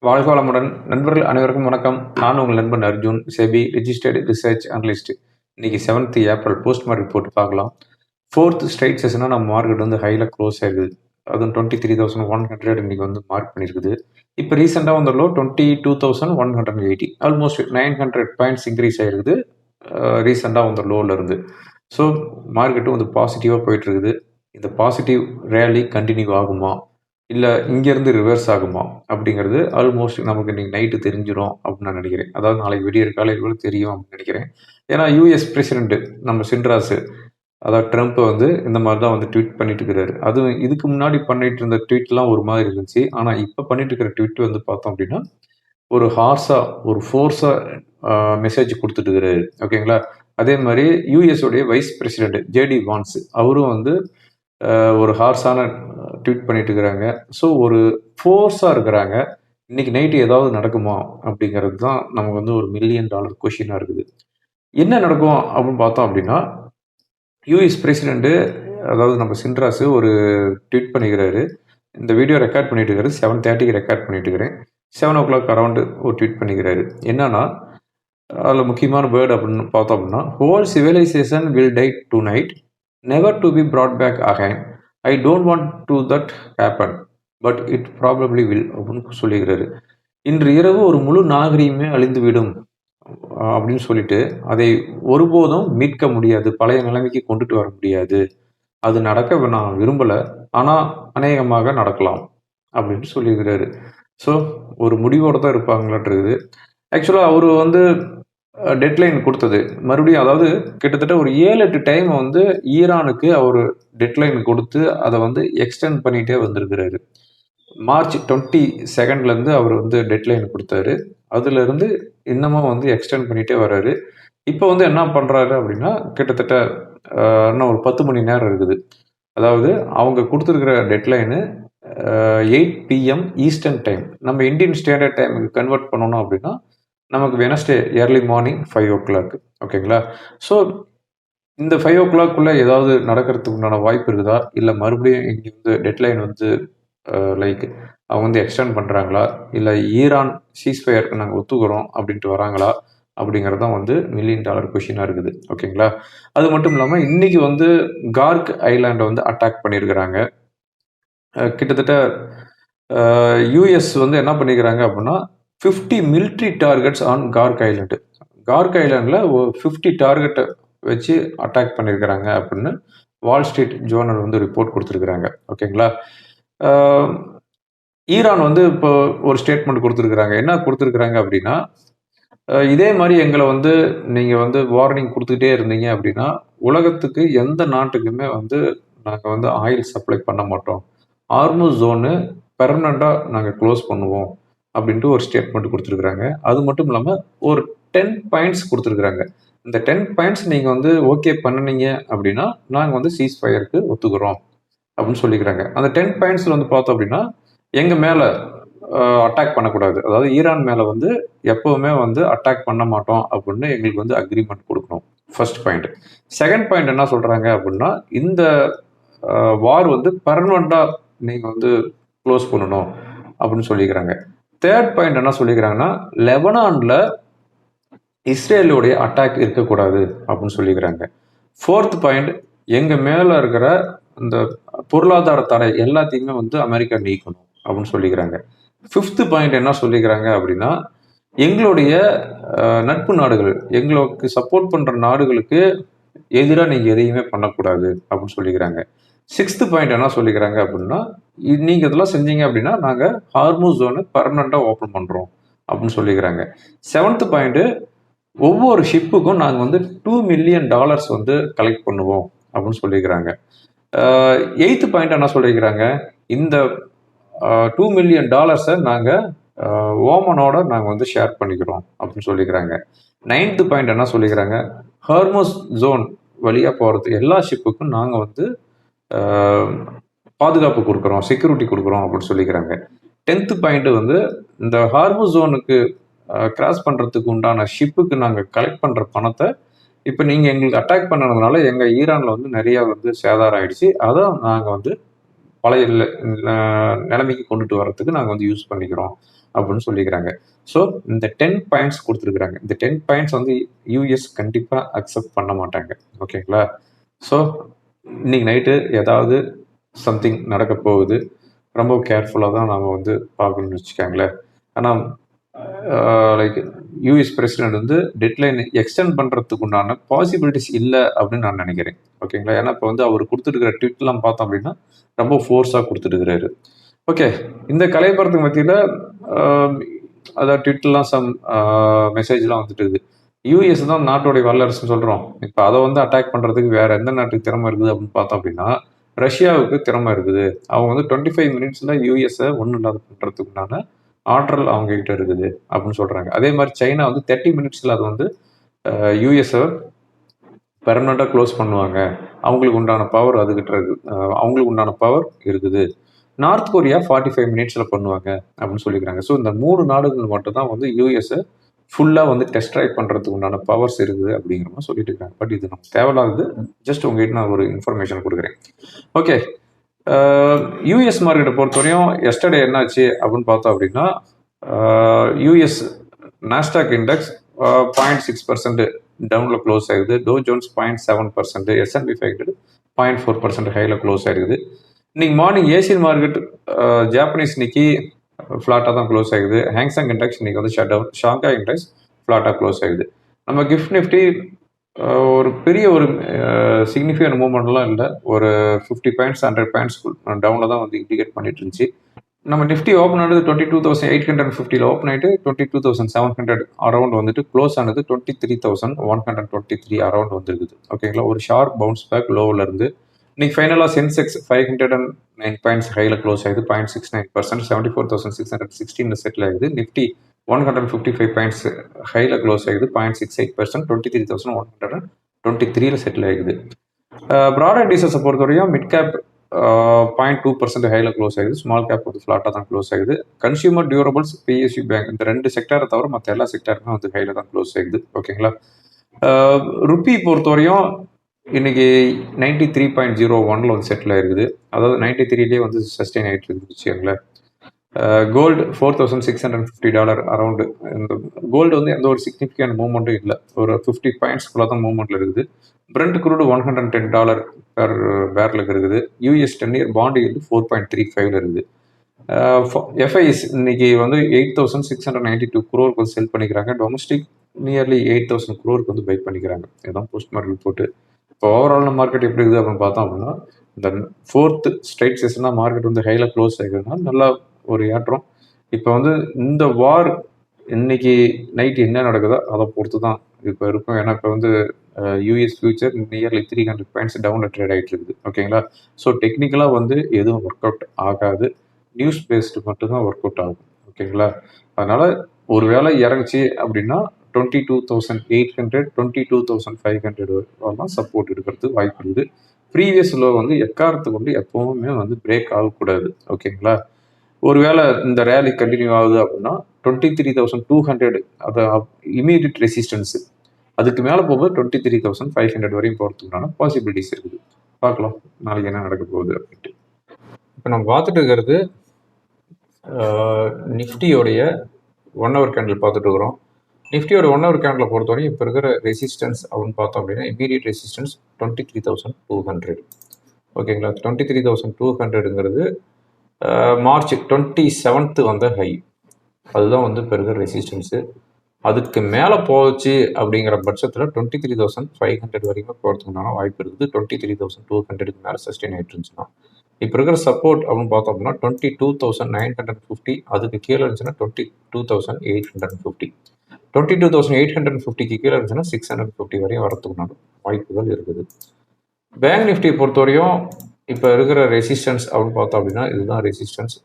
வாழ்க வளமுடன். நண்பர்கள் அனைவருக்கும் வணக்கம். நான் உங்கள் நண்பன் Arjun, SEBI registered research analyst. இன்னைக்கு 7th ஏப்ரல் போஸ்ட்மார்க் ரிப்போர்ட் பார்க்கலாம். 4th ஸ்ட்ரைட் செஷனாக நம்ம மார்க்கெட் வந்து ஹையில் க்ளோஸ் ஆயிருக்குது. அதுவும் 23,100 இன்னைக்கு வந்து மார்க் பண்ணியிருக்குது. இப்போ ரீசெண்டாக வந்த லோ 22,180, ஆல்மோஸ்ட் 900 பாயிண்ட்ஸ் இன்க்ரீஸ் ஆயிருக்குது ரீசெண்டாக வந்த லோவில் இருந்து. ஸோ மார்க்கெட்டும் வந்து பாசிட்டிவாக போயிட்டு இருக்குது. இந்த பாசிட்டிவ் ரேலி கண்டினியூ ஆகுமா, இல்லை இங்கேருந்து ரிவர்ஸ் ஆகுமா அப்படிங்கிறது ஆல்மோஸ்ட் நமக்கு இன்னைக்கு நைட்டு தெரிஞ்சிடும் அப்படின்னு நான் நினைக்கிறேன். அதாவது நாளைக்கு விடியற் காலையில் தெரியும் அப்படின்னு நினைக்கிறேன். ஏன்னா யூஎஸ் பிரசிடென்ட் நம்ம சின்ராசு, அதாவது ட்ரம்ப் வந்து இந்த மாதிரி தான் வந்து ட்வீட் பண்ணிட்டு இருக்கிறாரு. அதுவும் இதுக்கு முன்னாடி பண்ணிட்டு இருந்த ட்வீட்லாம் ஒரு மாதிரி இருந்துச்சு. ஆனால் இப்போ பண்ணிட்டு இருக்கிற ட்வீட் வந்து பார்த்தோம் அப்படின்னா ஒரு ஹார்ஸா, ஒரு ஃபோர்ஸா மெசேஜ் கொடுத்துட்டு இருக்கிறாரு. ஓகேங்களா? அதே மாதிரி யூஎஸோடைய வைஸ் பிரசிடென்ட் ஜேடி வான்ஸ் அவரும் வந்து ஒரு ஹார்ஸான ட்வீட் பண்ணிட்டு இருக்கிறாங்க. ஸோ ஒரு ஃபோர்ஸாக இருக்கிறாங்க. இன்னைக்கு நைட்டு ஏதாவது நடக்குமா அப்படிங்கிறது தான் நமக்கு வந்து ஒரு $1 மில்லியன் கொஷினாக இருக்குது. என்ன நடக்கும் அப்படின்னு பார்த்தோம் அப்படின்னா, யூஎஸ் பிரசிடென்ட் அதாவது நம்ம சின்ராசு ஒரு ட்வீட் பண்ணிக்கிறாரு. இந்த வீடியோ ரெக்கார்ட் பண்ணிட்டு இருக்காரு. 7:30க்கு ரெக்கார்ட் பண்ணிட்டு இருக்கிறேன். 7 o'clock அரௌண்டு ஒரு ட்வீட் பண்ணிக்கிறாரு. என்னன்னா, அதில் முக்கியமான வேர்டு அப்படின்னு பார்த்தோம் அப்படின்னா, whole civilization will die tonight, never to be brought back again. I don't want to that happen, but it probably will அப்படின்னு சொல்லிக்கிறாரு. இன்று இரவு ஒரு முழு நாகரிகமே அழிந்துவிடும் அப்படின்னு சொல்லிட்டு, அதை ஒருபோதும் மீட்க முடியாது, பழைய நிலைமைக்கு கொண்டுட்டு வர முடியாது. அது நடக்க நான் விரும்பலை, ஆனால் அநேகமாக நடக்கலாம் அப்படின்னு சொல்லியிருக்கிறாரு. ஸோ ஒரு முடிவோடு தான் இருப்பாங்களான் இருக்குது. ஆக்சுவலாக அவர் வந்து டெட்லைன் கொடுத்தது மறுபடியும், அதாவது கிட்டத்தட்ட ஒரு 7-8 டைம் வந்து ஈரானுக்கு அவர் டெட்லைன் கொடுத்து அதை வந்து எக்ஸ்டெண்ட் பண்ணிகிட்டே வந்திருக்கிறாரு. மார்ச் 22 அவர் வந்து டெட்லைன் கொடுத்தாரு. அதுலேருந்து இன்னமும் வந்து எக்ஸ்டெண்ட் பண்ணிகிட்டே வர்றாரு. இப்போ வந்து என்ன பண்ணுறாரு அப்படின்னா, கிட்டத்தட்ட இன்னும் ஒரு 10 மணி நேரம் இருக்குது. அதாவது அவங்க கொடுத்துருக்கிற டெட்லைனு 8 PM ஈஸ்டர்ன் டைம். நம்ம இந்தியன் ஸ்டாண்டர்ட் டைமுக்கு கன்வெர்ட் பண்ணணும் அப்படின்னா நமக்கு வெனஸ்டே ஏர்லி மார்னிங் 5 o'clock. ஓகேங்களா? ஸோ இந்த 5 o'clock ஏதாவது நடக்கிறதுக்கு உண்டான வாய்ப்பு இருக்குதா, இல்லை மறுபடியும் இங்கே வந்து டெட்லைன் வந்து லைக் அவங்க வந்து எக்ஸ்டெண்ட் பண்ணுறாங்களா, இல்லை ஈரான் சீஸ்ஃபயருக்கு நாங்கள் ஒத்துக்கிறோம் அப்படின்ட்டு வராங்களா அப்படிங்கிறது தான் வந்து $1 மில்லியன் கொஷினாக இருக்குது. ஓகேங்களா? அது மட்டும் இல்லாமல் இன்னைக்கு வந்து கார்க் ஐலாண்டை வந்து அட்டாக் பண்ணியிருக்கிறாங்க. கிட்டத்தட்ட யூஎஸ் வந்து என்ன பண்ணிக்கிறாங்க அப்படின்னா 50 military targets on Kharg island. Kharg ஐலாண்டில் 50 டார்கெட்டை வச்சு அட்டாக் பண்ணியிருக்கிறாங்க அப்படின்னு வால் ஸ்ட்ரீட் ஜோர்னல் வந்து ரிப்போர்ட் கொடுத்துருக்குறாங்க. ஓகேங்களா? ஈரான் வந்து இப்போ ஒரு ஸ்டேட்மெண்ட் கொடுத்துருக்குறாங்க. என்ன கொடுத்துருக்குறாங்க அப்படின்னா, இதே மாதிரி எங்களை வந்து நீங்கள் வந்து வார்னிங் கொடுத்துக்கிட்டே இருந்தீங்க அப்படின்னா உலகத்துக்கு எந்த நாட்டுக்குமே வந்து நாங்கள் வந்து ஆயில் சப்ளை பண்ண மாட்டோம், ஹார்முஸ் ஜோனு பெர்மனண்ட்டாக நாங்கள் க்ளோஸ் பண்ணுவோம் அப்படின்ட்டு ஒரு ஸ்டேட்மெண்ட் கொடுத்துருக்குறாங்க. அது மட்டும் இல்லாமல் ஒரு 10 பாயிண்ட்ஸ் கொடுத்துருக்குறாங்க. இந்த 10 பாயிண்ட்ஸ் நீங்கள் வந்து ஓகே பண்ணினீங்க அப்படின்னா நாங்கள் வந்து சீஸ் ஃபயருக்கு ஒத்துக்கிறோம் அப்படின்னு சொல்லிக்கிறாங்க. அந்த 10 பாயிண்ட்ஸில் வந்து பார்த்தோம் அப்படின்னா, எங்கள் மேலே அட்டாக் பண்ணக்கூடாது, அதாவது ஈரான் மேலே வந்து எப்போவுமே வந்து அட்டாக் பண்ண மாட்டோம் அப்படின்னு எங்களுக்கு வந்து அக்ரிமெண்ட் கொடுக்கணும். First point. செகண்ட் பாயிண்ட் என்ன சொல்கிறாங்க அப்படின்னா, இந்த வார் வந்து பர்மனண்ட்டாக நீங்கள் வந்து க்ளோஸ் பண்ணணும் அப்படின்னு சொல்லிக்கிறாங்க. தேர்ட் பாயிண்ட் என்ன சொல்லிக்கிறாங்கன்னா, லெபனானில் இஸ்ரேலுடைய அட்டாக் இருக்கக்கூடாது அப்படின்னு சொல்லிக்கிறாங்க. ஃபோர்த் பாயிண்ட், எங்கள் மேலே இருக்கிற இந்த பொருளாதார தடை எல்லாத்தையுமே வந்து அமெரிக்கா நீக்கணும் அப்படின்னு சொல்லிக்கிறாங்க. ஃபிஃப்த் பாயிண்ட் என்ன சொல்லிக்கிறாங்க அப்படின்னா, எங்களுடைய நட்பு நாடுகள், எங்களுக்கு சப்போர்ட் பண்ணுற நாடுகளுக்கு எதிராக நீங்கள் எதையுமே பண்ணக்கூடாது அப்படின்னு சொல்லிக்கிறாங்க. சிக்ஸ்த் பாயிண்ட் என்ன சொல்லிக்கிறாங்க அப்படின்னா, நீங்கள் இதெல்லாம் செஞ்சீங்க அப்படின்னா நாங்கள் ஹார்முஸ் ஜோனை பர்மனண்ட்டாக ஓப்பன் பண்ணுறோம் அப்படின்னு சொல்லிக்கிறாங்க. செவன்த் பாயிண்ட்டு, ஒவ்வொரு ஷிப்புக்கும் நாங்கள் வந்து $2 மில்லியன் வந்து கலெக்ட் பண்ணுவோம் அப்படின்னு சொல்லிக்கிறாங்க. எய்த்து பாயிண்ட் என்ன சொல்லிக்கிறாங்க, இந்த $2 மில்லியன் நாங்கள் ஓமனோட நாங்கள் வந்து ஷேர் பண்ணிக்கிறோம் அப்படின்னு சொல்லிக்கிறாங்க. நைன்த்து பாயிண்ட் என்ன சொல்லிக்கிறாங்க, ஹார்முஸ் ஜோன் வழியாக போகிறது எல்லா ஷிப்புக்கும் நாங்கள் வந்து பாதுகாப்பு கொடுக்குறோம், செக்யூரிட்டி கொடுக்குறோம் அப்படின்னு சொல்லிக்கிறாங்க. 10th பாயிண்ட் வந்து இந்த ஹார்முஸ் ஜோனுக்கு கிராஸ் பண்ணுறதுக்கு உண்டான ஷிப்புக்கு நாங்கள் கலெக்ட் பண்ணுற பணத்தை இப்போ நீங்கள் எங்களுக்கு அட்டாக் பண்ணதுனால எங்கள் ஈரானில் வந்து நிறையா வந்து சேதாரம் ஆயிடுச்சு, அதை நாங்கள் வந்து பழைய நிலைமைக்கு கொண்டுட்டு வர்றதுக்கு நாங்கள் வந்து யூஸ் பண்ணிக்கிறோம் அப்படின்னு சொல்லிக்கிறாங்க. ஸோ இந்த 10 பாயிண்ட்ஸ் கொடுத்துருக்குறாங்க. இந்த 10 பாயிண்ட்ஸ் வந்து யூஎஸ் கண்டிப்பாக அக்செப்ட் பண்ண மாட்டாங்க. ஓகேங்களா? ஸோ இன்னைக்கு நைட்டு ஏதாவது சம்திங் நடக்க போகுது. ரொம்ப கேர்ஃபுல்லாக தான் நம்ம வந்து பார்க்கணும்னு வச்சுக்கோங்களேன். ஆனால் லைக் யூஎஸ் பிரசிடென்ட் வந்து டெட்லைன் எக்ஸ்டெண்ட் பண்ணுறதுக்கு உண்டான பாசிபிலிட்டிஸ் இல்லை அப்படின்னு நான் நினைக்கிறேன். ஓகேங்களா? ஏன்னா இப்போ வந்து அவர் கொடுத்துருக்கிற ட்வீட்லாம் பார்த்தோம் அப்படின்னா ரொம்ப ஃபோர்ஸாக கொடுத்துருக்கிறாரு. ஓகே, இந்த கலைப்படத்துக்கு மத்தியில் அதாவது ட்விட்டர்லாம் சம் மெசேஜ்லாம் வந்துட்டு இருக்குது. யூஎஸ் தான் நாட்டோடைய வல்லரசுன்னு சொல்கிறோம். இப்போ அதை வந்து அட்டாக் பண்ணுறதுக்கு வேற எந்த நாட்டுக்கு திறமை இருக்குது அப்படின்னு பார்த்தோம் அப்படின்னா ரஷ்யாவுக்கு திறமை இருக்குது. அவங்க வந்து 25 மினிட்ஸில் யூஎஸை ஒன்றும் இல்லாத பண்ணுறதுக்கு உண்டான ஆற்றல் அவங்க கிட்ட இருக்குது அப்படின்னு சொல்கிறாங்க. அதே மாதிரி சைனா வந்து 30 மினிட்ஸில் அது வந்து யூஎஸை பெர்மனெண்ட்டாக க்ளோஸ் பண்ணுவாங்க. அவங்களுக்கு உண்டான பவர் அதுக்கிட்ட இருக்குது. அவங்களுக்கு உண்டான பவர் இருக்குது. நார்த் கொரியா 45 மினிட்ஸில் பண்ணுவாங்க அப்படின்னு சொல்லிக்கிறாங்க. ஸோ இந்த 3 நாடுகள் மட்டும் தான் வந்து யூஎஸை ஃபுல்லாக வந்து டெஸ்ட் ட்ரைவ் பண்ணுறதுக்கு உண்டான பவர்ஸ் இருக்குது அப்படிங்கிற மாதிரி சொல்லிட்டு இருக்காங்க. பட் இது நமக்கு தேவையில்லாதது. ஜஸ்ட் உங்ககிட்ட நான் ஒரு இன்ஃபர்மேஷன் கொடுக்குறேன். ஓகே, யூஎஸ் மார்க்கெட்டை பொறுத்தவரையும் எஸ்டர்டே என்னாச்சு அப்படின்னு பார்த்தோம் அப்படின்னா யூஎஸ் நாஸ்டாக் இண்டெக்ஸ் 0.6% டவுனில் க்ளோஸ் ஆகுது. டோ ஜோன்ஸ் 0.7%, S&P 500 0.4% ஹையில் க்ளோஸ் ஆயிருக்குது. இன்னைக்கு மார்னிங் ஏசியன் மார்க்கெட் ஜாப்பனீஸ் இன்னைக்கு ஃப்ளாட்டாக தான் க்ளோஸ் ஆகுது. ஹேங்ஸாங் இண்டெக்ஸ் இன்னைக்கு வந்து ஷட் டவுன். ஷாங்காய் இண்டெக்ஸ் ஃப்ளாட்டாக க்ளோஸ் ஆகுது. நம்ம கிஃப்ட் நிஃப்டி ஒரு பெரிய ஒரு சிக்னிஃபிகண்ட் மூவ்மெண்ட்லாம் இல்லை. ஒரு 50 பாயிண்ட்ஸ் 100 பாயிண்ட்ஸ் டவுனில் தான் வந்து இண்டிகேட் பண்ணிட்டு இருந்துச்சு. நம்ம நிஃப்டி ஓப்பன் ஆனது 22,850 ஓப்பன் ஆகிட்டு 22,700 அரௌண்ட் வந்துட்டு க்ளோஸ் ஆனது 23,123 அரௌண்ட் வந்துருக்குது. ஓகேங்களா? ஒரு ஷார்ப் பவுன்ஸ் பேக் லோவில் இருந்து இன்னைக்கு ஃபைனலாக சென்செக்ஸ் 509 பாயிண்ட்ஸ் ஹையில் க்ளோஸ் ஆகுது. 0.69%, 74,616 செட்டில் ஆகுது. நிஃப்டி 155 பாயிண்ட்ஸ் ஹையில் க்ளோஸ் ஆகுது. 0.68%, 23,123 செட்டில் ஆகுது. ப்ராடக்ட் டீசர்ஸை பொறுத்தவரையும் மிட் கேப் 0.2% ஹையில் க்ளோஸ் ஆகுது. ஸ்மால் கேப் வந்து ஃப்ளாட்டாக தான் க்ளோஸ் ஆகுது. கன்சியூமர் டியூரபிள்ஸ், பிஎஸ்யூ பேங்க் இந்த 2 செக்டாரை தவிர மற்ற எல்லா செக்டாருமே வந்து ஹையில் தான் க்ளோஸ் ஆகுது. ஓகேங்களா? ருப்பி பொறுத்தவரையும் இன்னைக்கு 93.01 வந்து செட்டில் ஆயிருக்குது. அதாவது 93லேயே வந்து சஸ்டெயின் ஆகிட்டு இருக்குது வச்சுக்கோங்களேன். Gold $4,650 around. இந்த கோல்டு வந்து எந்த ஒரு சிக்னிஃபிகண்ட் மூவ்மெண்ட்டும் இல்லை. ஒரு 50 பாயிண்ட்ஸ்குள்ள தான் மூவ்மெண்ட்டில் இருக்குது. பிரெண்ட் குரூடு $110 பெர் பேரலுக்கு இருக்குது. யூஎஸ் 10 இயர் பாண்டு வந்து 4.35 இருக்குது. எஃப்ஐஸ் இன்னைக்கு வந்து 8,692 crore வந்து செல் பண்ணிக்கிறாங்க. டொமஸ்டிக் நியர்லி 8,000 crore வந்து பை பண்ணிக்கிறாங்க. இதுதான் போஸ்ட் மார்க்கெட் போட்டு. இப்போ ஓவரால் மார்க்கெட் எப்படி இருக்குது அப்படின்னு பார்த்தோம் அப்படின்னா இந்த 4th ஸ்ட்ரைட் செஷனாக மார்க்கெட் வந்து ஹையில் க்ளோஸ் ஆகிக்கிறதுனால நல்லா ஒரு ஏற்றம். இப்போ வந்து இந்த வார் இன்னைக்கு நைட் என்ன நடக்குதோ அதை பொறுத்து தான் இப்போ இருக்கும். ஏன்னா இப்போ வந்து யூஎஸ் ஃபியூச்சர் நியர்லி 300 பாயிண்ட்ஸ் டவுனில் ட்ரேட் ஆகிட்டு இருக்குது. ஓகேங்களா? ஸோ டெக்னிக்கலாக வந்து எதுவும் ஒர்க் அவுட் ஆகாது. நியூஸ் பேஸ்டு மட்டும்தான் ஒர்க் அவுட் ஆகும். ஓகேங்களா? அதனால ஒரு வேளை இறங்குச்சு அப்படின்னா 22,800 22,500 வரலாம் சப்போர்ட் இருக்கிறதுக்கு வாய்ப்பு இருக்குது. ப்ரீவியஸ் லோ வந்து எக்காரத்தை கொண்டு எப்பவுமே வந்து பிரேக் ஆகக்கூடாது. ஓகேங்களா? ஒருவேளை இந்த ரேலி கண்டினியூ ஆகுது அப்படின்னா 23,200 அது இமீடியட் ரெசிஸ்டன்ஸ். அதுக்கு மேலே போகும்போது 23,500 வரையும் போகிறதுக்குண்டான பாசிபிலிட்டிஸ் இருக்குது. பார்க்கலாம் நாளைக்கு என்ன நடக்க போகுது அப்படின்ட்டு. இப்போ நம்ம பார்த்துட்டு இருக்கிறது நிஃப்டியோடைய 1 hour கேண்டில் பார்த்துட்டு இருக்கிறோம். நிஃப்டியோட 1 hour கேண்டில் பொறுத்தவரையும் இப்போ இருக்கிற ரெசிஸ்டன்ஸ் அப்படின்னு பார்த்தோம் அப்படின்னா இமீடியட் ரெசிஸ்டன்ஸ் 23,200. ஓகேங்களா? 23,200ங்கிறது மார்ச் 27th வந்த ஹை. அதுதான் வந்து இப்போ இருக்கிற ரெசிஸ்டன்ஸு. அதுக்கு மேலே போச்சு அப்படிங்கிற பட்சத்தில் 23,500 வரைக்கும் போகிறதுக்குண்டான வாய்ப்பு இருக்குது. 23,200க்கு மேலே சஸ்டெயின் ஆகிட்டு இருந்துச்சுன்னா இப்போ இருக்கிற சப்போர்ட் அப்படின்னு பார்த்தோம் அப்படின்னா 22,950. அதுக்கு கீழே இருந்துச்சுன்னா 22,850. 22,850க்கு கீழே இருந்துச்சுன்னா 650 வரையும் வரத்துக்குனால வாய்ப்புகள் இருக்குது. பேங்க் நிஃப்டி பொறுத்தவரையும் இப்போ இருக்கிற ரெசிஸ்டன்ஸ் அப்படின்னு பார்த்தோம் அப்படின்னா இதுதான் ரெசிஸ்டன்ஸ்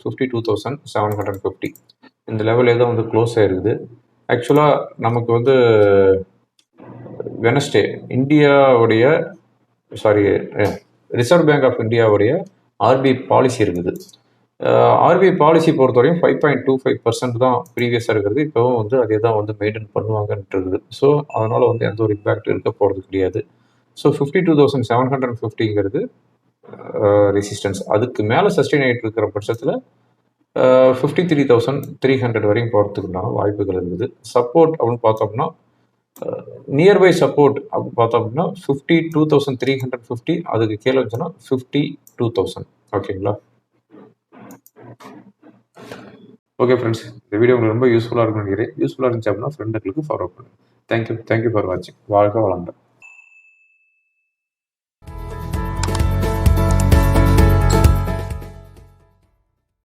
52,750. இந்த லெவலே தான் வந்து க்ளோஸ் ஆகிருக்குது. ஆக்சுவலாக நமக்கு வந்து வெனஸ்டே இந்தியாவுடைய ரிசர்வ் பேங்க் ஆஃப் இந்தியாவுடைய ஆர்பிஐ பாலிசி இருக்குது. ஆர்பிஐ பாலிசி பொறுத்தவரையும் 5.25% தான் ப்ரீவியஸாக இருக்கிறது. இப்போவும் வந்து அதே தான் வந்து மெயின்டைன் பண்ணுவாங்கன்ட்டு இருக்குது. ஸோ அதனால் வந்து எந்த ஒரு இம்பேக்ட் இருக்க போகிறது கிடையாது. ஸோ 52,750ங்கிறது ரெசிஸ்டன்ஸ். அதுக்கு மேலே சஸ்டெயின் ஆகிட்டு இருக்கிற பட்சத்தில் 53,300 வரையும் போகிறதுக்குண்டான வாய்ப்புகள் இருக்குது. சப்போர்ட் அப்படின்னு பார்த்தோம்னா நியர்பை சப்போர்ட் அப்படின்னு பார்த்தோம் அப்படின்னா 52,350, அதுக்கு கீழே வச்சுன்னா 52,000. ஓகேங்களா? ஓகே ஃப்ரெண்ட்ஸ், இந்த வீடியோ உங்களுக்கு ரொம்ப யூஸ்ஃபுல்லாக இருக்கும்னு நினைக்கிறேன். யூஸ்ஃபுல்லாக இருந்துச்சு அப்படின்னா ஃப்ரெண்டுகளுக்கு ஃபார்வர்ட் பண்ணுங்கள். தேங்க்யூ ஃபார் வாட்சிங். வாழ்க வளமுடன்.